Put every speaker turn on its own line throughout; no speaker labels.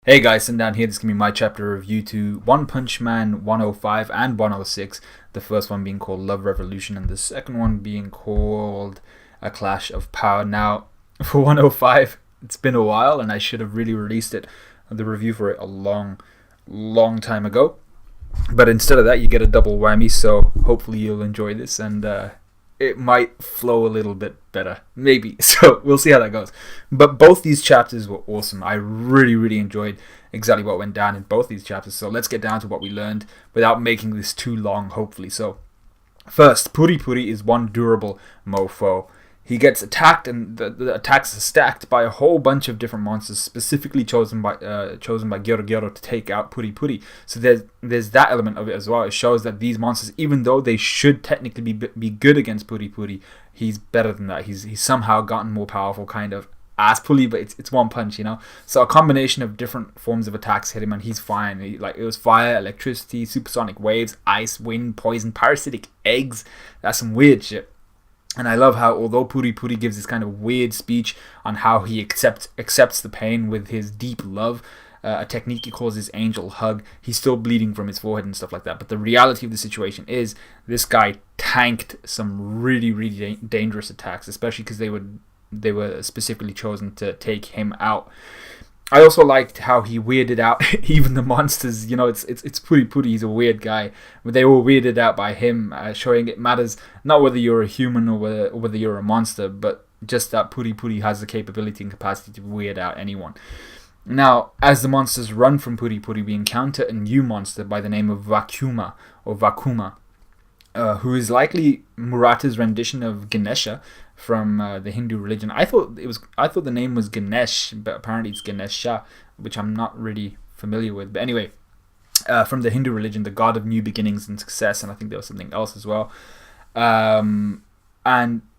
Hey guys, sitting down here. This is going to be my chapter review to One Punch Man 105 and 106. The first one being called Love Revolution and the second one being called A Clash of Power. Now, for 105, it's been a while and I should have really released the review for it a long time ago. But instead of that, you get a double whammy, so hopefully you'll enjoy this and it might flow a little bit better, maybe. So we'll see how that goes. But both these chapters were awesome. I really enjoyed exactly what went down in both these chapters. So let's get down to what we learned without making this too long, hopefully. So first, Pooty is one durable mofo. He gets attacked, and the attacks are stacked by a whole bunch of different monsters, specifically chosen by Gyoro to take out Pooty. So there's that element of it as well. It shows that these monsters, even though they should technically be good against Pooty, he's better than that. He's somehow gotten more powerful, kind of as Pooty, but it's one punch, you know. So a combination of different forms of attacks hit him, and he's fine. It was fire, electricity, supersonic waves, ice, wind, poison, parasitic eggs. That's some weird shit. And I love how, although Pooty gives this kind of weird speech on how he accepts the pain with his deep love, a technique he calls his angel hug, he's still bleeding from his forehead and stuff like that. But the reality of the situation is this guy tanked some really dangerous attacks, especially because they were specifically chosen to take him out. I also liked how he weirded out even the monsters. You know, it's Pooty. He's a weird guy, but they were weirded out by him, showing it matters not whether you're a human or whether you're a monster, but just that Pooty has the capability and capacity to weird out anyone. Now, as the monsters run from Pooty, we encounter a new monster by the name of Vakuma, who is likely Murata's rendition of Ganesha from the Hindu religion. I thought the name was Ganesh, but apparently it's Ganesha, which I'm not really familiar with. But anyway, from the Hindu religion, the god of new beginnings and success, and I think there was something else as well. And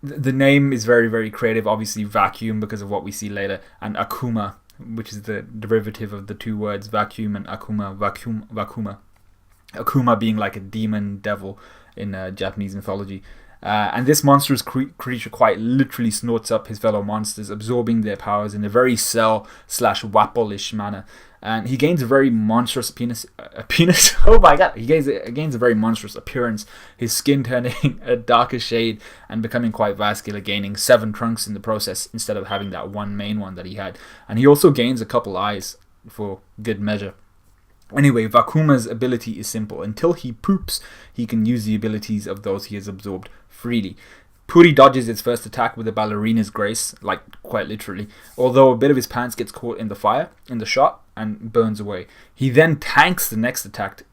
the name is very creative. Obviously, vacuum because of what we see later, and Akuma, which is the derivative of the two words vacuum and Akuma. Vakuma. Akuma being like a demon devil in Japanese mythology. And this monstrous creature quite literally snorts up his fellow monsters, absorbing their powers in a very Cell/Wapol-ish manner. And he gains a very monstrous penis. Oh my god! He gains a very monstrous appearance. His skin turning a darker shade and becoming quite vascular, gaining 7 trunks in the process instead of having that one main one that he had. And he also gains a couple eyes for good measure. Anyway, Vakuma's ability is simple. Until he poops, he can use the abilities of those he has absorbed freely. Pooty dodges its first attack with a ballerina's grace, like quite literally, although a bit of his pants gets caught in the shot, and burns away. He then tanks the next attack,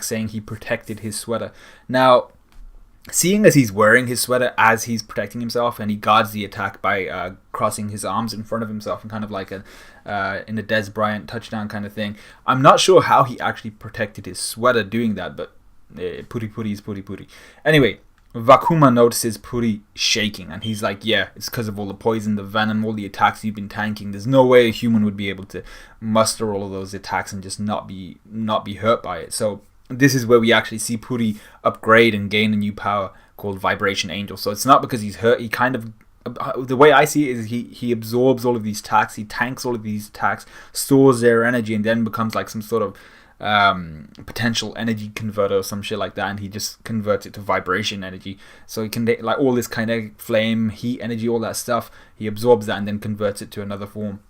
saying he protected his sweater. Now, seeing as he's wearing his sweater as he's protecting himself, and he guards the attack by crossing his arms in front of himself and kind of like in a Des Bryant touchdown kind of thing. I'm not sure how he actually protected his sweater doing that, but Pooty is Pooty. Anyway, Vakuma notices Pooty shaking, and he's like, yeah, it's because of all the poison, the venom, all the attacks you've been tanking. There's no way a human would be able to muster all of those attacks and just not be hurt by it. So this is where we actually see Pooty upgrade and gain a new power called Vibration Angel. So it's not because he's hurt. He kind of, the way I see it is he absorbs all of these attacks, he tanks all of these attacks, stores their energy, and then becomes like some sort of potential energy converter or some shit like that, and he just converts it to vibration energy. So he can, like, all this kinetic flame, heat energy, all that stuff, he absorbs that and then converts it to another form.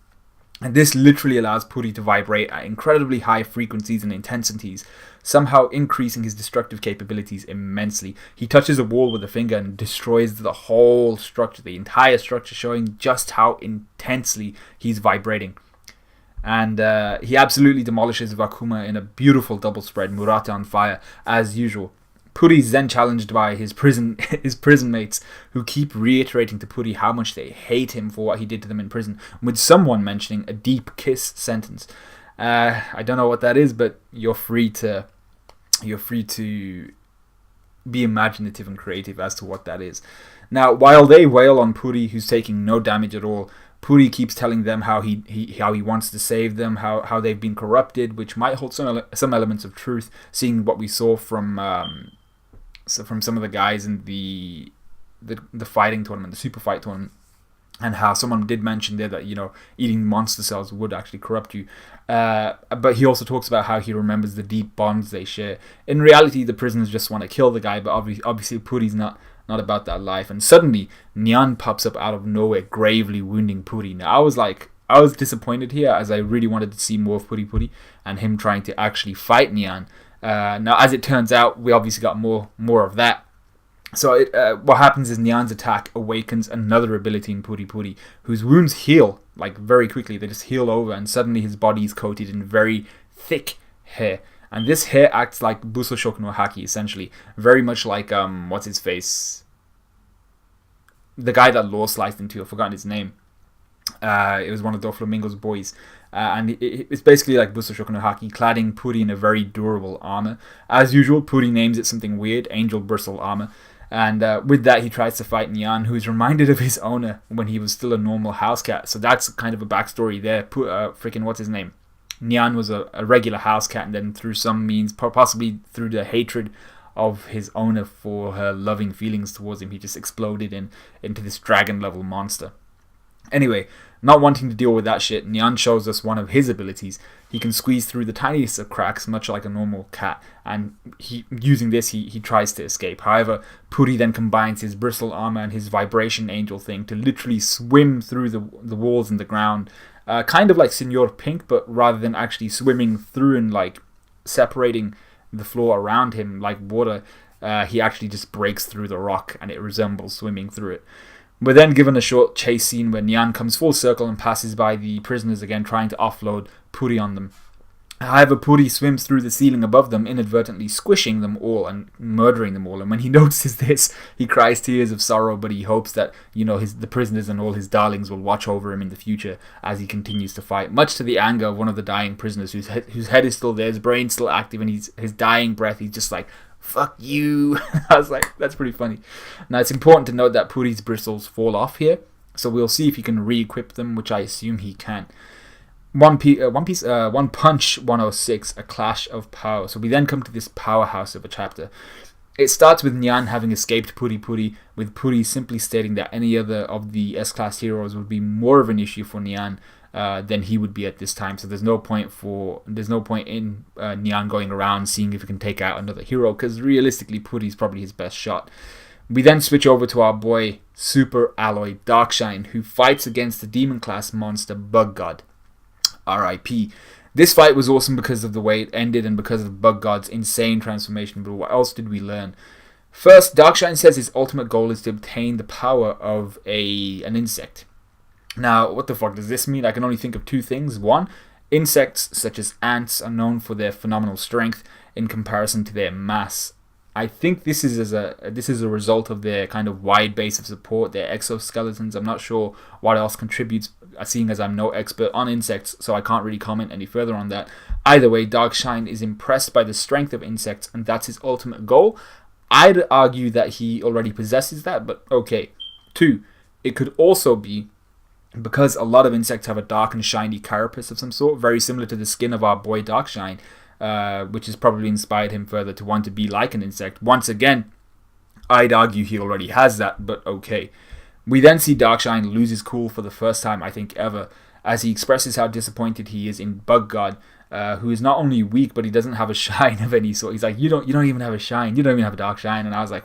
And this literally allows Pooty to vibrate at incredibly high frequencies and intensities, somehow increasing his destructive capabilities immensely. He touches a wall with a finger and destroys the whole structure, the entire structure, showing just how intensely he's vibrating. And he absolutely demolishes Vakuma in a beautiful double spread, Murata on fire, as usual. Pooty is then challenged by his prison mates, who keep reiterating to Pooty how much they hate him for what he did to them in prison, with someone mentioning a deep kiss sentence. I don't know what that is, but you're free to be imaginative and creative as to what that is. Now, while they wail on Pooty, who's taking no damage at all, Pooty keeps telling them how he wants to save them, how they've been corrupted, which might hold some elements of truth, seeing what we saw from some of the guys in the fighting tournament, the super fight tournament. and how someone did mention there that, eating monster cells would actually corrupt you. But he also talks about how he remembers the deep bonds they share. In reality, the prisoners just want to kill the guy, but obviously Pooty's not about that life. And suddenly, Nyan pops up out of nowhere, gravely wounding Pooty. Now, I was disappointed here, as I really wanted to see more of Pooty and him trying to actually fight Nyan. Now, as it turns out, we obviously got more of that. So what happens is Nyan's attack awakens another ability in Pooty, whose wounds heal like very quickly. They just heal over, and suddenly his body is coated in very thick hair. And this hair acts like Busoshoku no Haki, essentially. Very much like, what's his face? The guy that Law sliced into, I've forgotten his name. It was one of Doflamingo's boys. And it's basically like Busoshoku no Haki, cladding Pooty in a very durable armor. As usual, Pooty names it something weird, Angel Bristle Armor. And with that, he tries to fight Nyan, who is reminded of his owner when he was still a normal house cat. So that's kind of a backstory there. What's his name? Nyan was a regular house cat, and then through some means, possibly through the hatred of his owner for her loving feelings towards him, he just exploded into this dragon-level monster. Anyway, not wanting to deal with that shit, Nyan shows us one of his abilities. He can squeeze through the tiniest of cracks, much like a normal cat, and using this, he tries to escape. However, Pooty then combines his bristle armor and his vibration angel thing to literally swim through the walls and the ground, kind of like Senor Pink, but rather than actually swimming through and like separating the floor around him like water, he actually just breaks through the rock, and it resembles swimming through it. We're then given a short chase scene where Nyan comes full circle and passes by the prisoners again, trying to offload Pooty on them. However, Pooty swims through the ceiling above them, inadvertently squishing them all and murdering them all. And when he notices this, he cries tears of sorrow, but he hopes that, the prisoners and all his darlings will watch over him in the future as he continues to fight, much to the anger of one of the dying prisoners whose head is still there, his brain's still active, and his dying breath, he's just like, fuck you. I was like, that's pretty funny. Now, it's important to note that Pooty's bristles fall off here, so we'll see if he can re-equip them, which I assume he can. One Punch 106, A Clash of Power. So we then come to this powerhouse of a chapter. It starts with Nyan having escaped Pooty, with Pooty simply stating that any other of the S-Class heroes would be more of an issue for Nyan than he would be at this time. So there's no point in Nyan going around seeing if he can take out another hero, because realistically Pooty's probably his best shot. We then switch over to our boy Super Alloy Darkshine, who fights against the demon class monster Bug God. R.I.P. This fight was awesome because of the way it ended and because of Bug God's insane transformation, but what else did we learn? First, Darkshine says his ultimate goal is to obtain the power of an insect. Now, what the fuck does this mean? I can only think of two things. One, insects such as ants are known for their phenomenal strength in comparison to their mass. I think this is a result of their kind of wide base of support, their exoskeletons. I'm not sure what else contributes, seeing as I'm no expert on insects, so I can't really comment any further on that. Either way, Darkshine is impressed by the strength of insects, and that's his ultimate goal. I'd argue that he already possesses that, but okay. 2, it could also be because a lot of insects have a dark and shiny carapace of some sort, very similar to the skin of our boy Darkshine, which has probably inspired him further to want to be like an insect. Once again, I'd argue he already has that, but okay. We then see Darkshine lose his cool for the first time, I think, ever, as he expresses how disappointed he is in Bug God, who is not only weak, but he doesn't have a shine of any sort. He's like, you don't even have a shine. You don't even have a Darkshine. And I was like,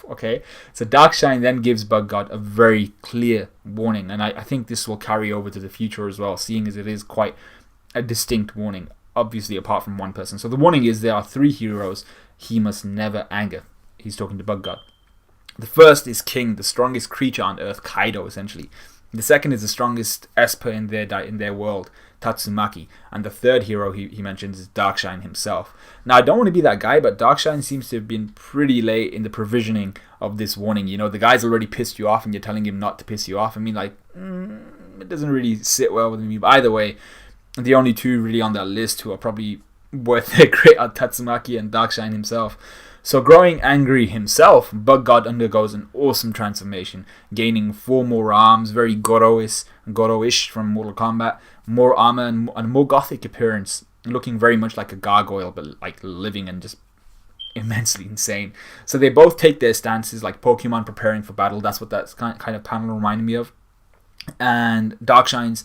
okay. So Darkshine then gives Bug God a very clear warning, and I think this will carry over to the future as well, seeing as it is quite a distinct warning, obviously apart from one person. So the warning is there are 3 heroes he must never anger. He's talking to Bug God. The first is King, the strongest creature on Earth, Kaido, essentially. The second is the strongest Esper in their world, Tatsumaki. And the third hero he mentions is Darkshine himself. Now, I don't want to be that guy, but Darkshine seems to have been pretty late in the provisioning of this warning. The guy's already pissed you off and you're telling him not to piss you off. I mean, it doesn't really sit well with me. But either way, the only 2 really on that list who are probably worth their grit are Tatsumaki and Darkshine himself. So growing angry himself, Bug God undergoes an awesome transformation, gaining 4 more arms, very Goro-ish from Mortal Kombat, more armor and a more gothic appearance, looking very much like a gargoyle, but like living and just immensely insane. So they both take their stances like Pokemon preparing for battle. That's what that kind of panel reminded me of. and Darkshine's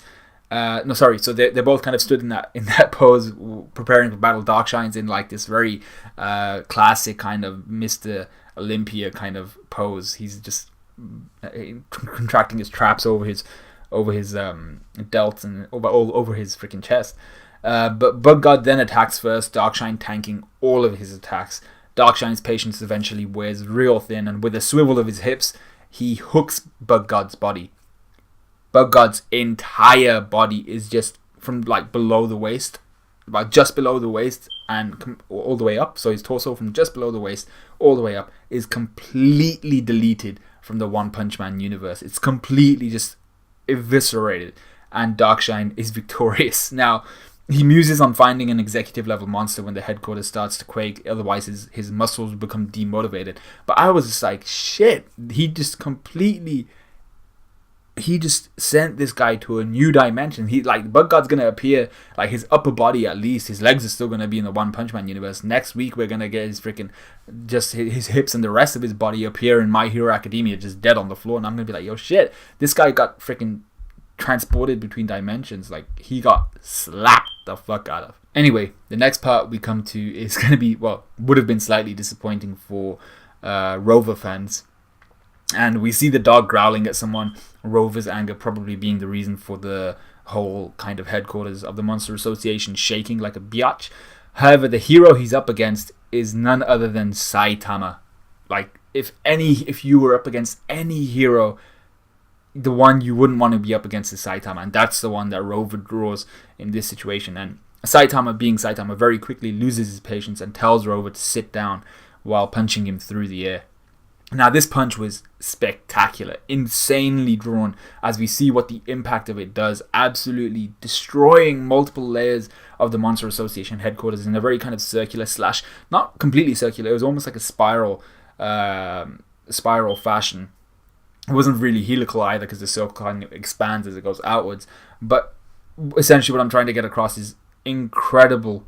no, sorry. So they both kind of stood in that pose, preparing for battle. Darkshine's in like this very classic kind of Mr. Olympia kind of pose. He's just contracting his traps over his delts and over his freaking chest. But Bug God then attacks first, Darkshine tanking all of his attacks. Darkshine's patience eventually wears real thin, and with a swivel of his hips, he hooks Bug God's body. Bug God's entire body is just from like below the waist, about just below the waist, and all the way up. So his torso from just below the waist all the way up is completely deleted from the One Punch Man universe. It's completely just eviscerated, and Darkshine is victorious. Now, he muses on finding an executive level monster when the headquarters starts to quake, otherwise his muscles become demotivated. But I was just like, shit, he just sent this guy to a new dimension. He like Bug God's gonna appear, like his upper body at least, his legs are still gonna be in the One Punch Man universe. Next week we're gonna get his freaking just his hips and the rest of his body appear in My Hero Academia just dead on the floor, and I'm gonna be like, yo shit, this guy got freaking transported between dimensions. Like he got slapped the fuck out of. Anyway, the next part we come to is gonna be, well, would have been slightly disappointing for Rover fans. And we see the dog growling at someone, Rover's anger probably being the reason for the whole kind of headquarters of the Monster Association shaking like a biatch. However, the hero he's up against is none other than Saitama. Like, if you were up against any hero, the one you wouldn't want to be up against is Saitama. And that's the one that Rover draws in this situation. And Saitama, being Saitama, very quickly loses his patience and tells Rover to sit down while punching him through the air. Now, this punch was spectacular, insanely drawn, as we see what the impact of it does, absolutely destroying multiple layers of the Monster Association headquarters in a very kind of circular slash, not completely circular, it was almost like a spiral fashion. It wasn't really helical either, because the circle kind of expands as it goes outwards, but essentially what I'm trying to get across is incredible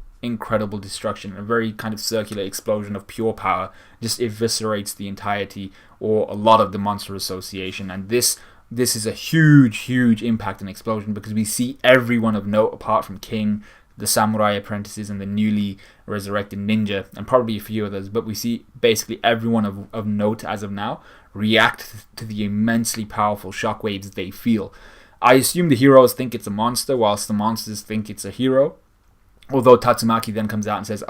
destruction. A very kind of circular explosion of pure power just eviscerates the entirety or a lot of the Monster Association. And this is a huge impact and explosion, because we see everyone of note apart from King, the samurai apprentices, and the newly resurrected ninja, and probably a few others, but we see basically everyone of note as of now react to the immensely powerful shockwaves they feel. I assume the heroes think it's a monster, whilst the monsters think it's a hero. Although Tatsumaki then comes out and says,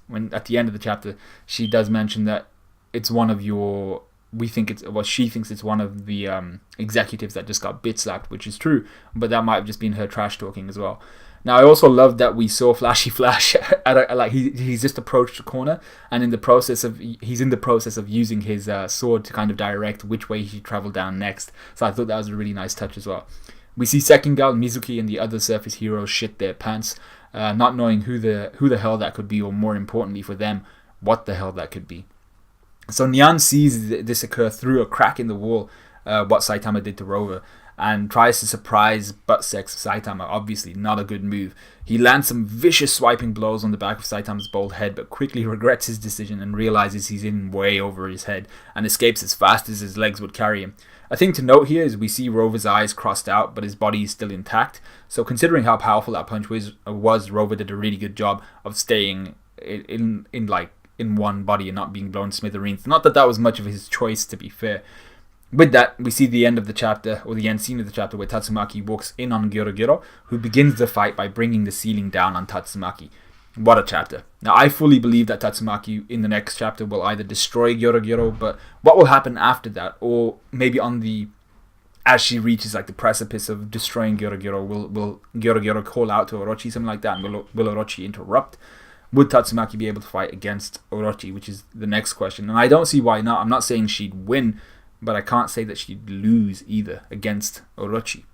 when at the end of the chapter, she does mention that it's one of your, she thinks it's one of the executives that just got bit slapped, which is true, but that might have just been her trash talking as well. Now, I also love that we saw Flashy Flash he's just approached the corner, and he's in the process of using his sword to kind of direct which way he should travel down next. So I thought that was a really nice touch as well. We see Second Gal, Mizuki, and the other surface heroes shit their pants, not knowing who the hell that could be, or more importantly for them, what the hell that could be. So Nyan sees this occur through a crack in the wall, what Saitama did to Rover, and tries to surprise butt-sex Saitama. Obviously, not a good move. He lands some vicious swiping blows on the back of Saitama's bald head, but quickly regrets his decision and realizes he's in way over his head, and escapes as fast as his legs would carry him. A thing to note here is we see Rover's eyes crossed out, but his body is still intact. So considering how powerful that punch was, Rover did a really good job of staying in one body and not being blown to smithereens. Not that was much of his choice, to be fair. With that, we see the end of the chapter, or the end scene of the chapter, where Tatsumaki walks in on Gyorogiro, who begins the fight by bringing the ceiling down on Tatsumaki. What a chapter. Now, I fully believe that Tatsumaki in the next chapter will either destroy Gyorogiro, but what will happen after that, or maybe as she reaches like the precipice of destroying Gyorogiro, will Gyorogiro call out to Orochi, something like that, and will Orochi interrupt? Would Tatsumaki be able to fight against Orochi, which is the next question. And I don't see why not. I'm not saying she'd win, but I can't say that she'd lose either against Orochi.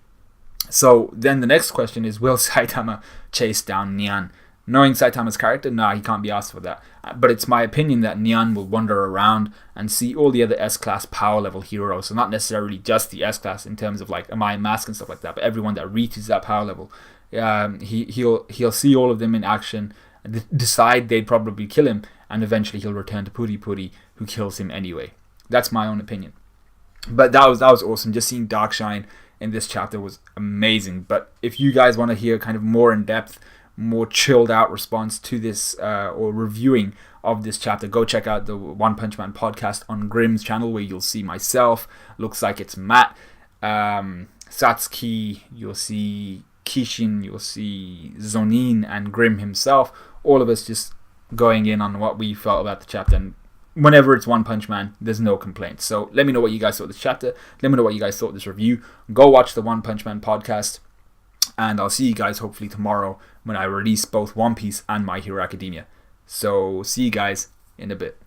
So then the next question is, will Saitama chase down Nyan? Knowing Saitama's character, he can't be asked for that. But it's my opinion that Nyan will wander around and see all the other S-Class power level heroes. So not necessarily just the S-Class in terms of like Amaya Mask and stuff like that, but everyone that reaches that power level. He'll see all of them in action, decide they'd probably kill him, and eventually he'll return to Pooty, who kills him anyway. That's my own opinion. But that was awesome. Just seeing Darkshine in this chapter was amazing. But if you guys want to hear kind of more in depth, more chilled out response to this or reviewing of this chapter, go check out the One Punch Man podcast on Grimm's channel, where you'll see myself. Looks like it's Matt, Satsuki, you'll see Kishin, you'll see Zonin, and Grimm himself. All of us just going in on what we felt about the chapter. And whenever it's One Punch Man, there's no complaints. So let me know what you guys thought of this chapter. Let me know what you guys thought of this review. Go watch the One Punch Man podcast. And I'll see you guys hopefully tomorrow when I release both One Piece and My Hero Academia. So see you guys in a bit.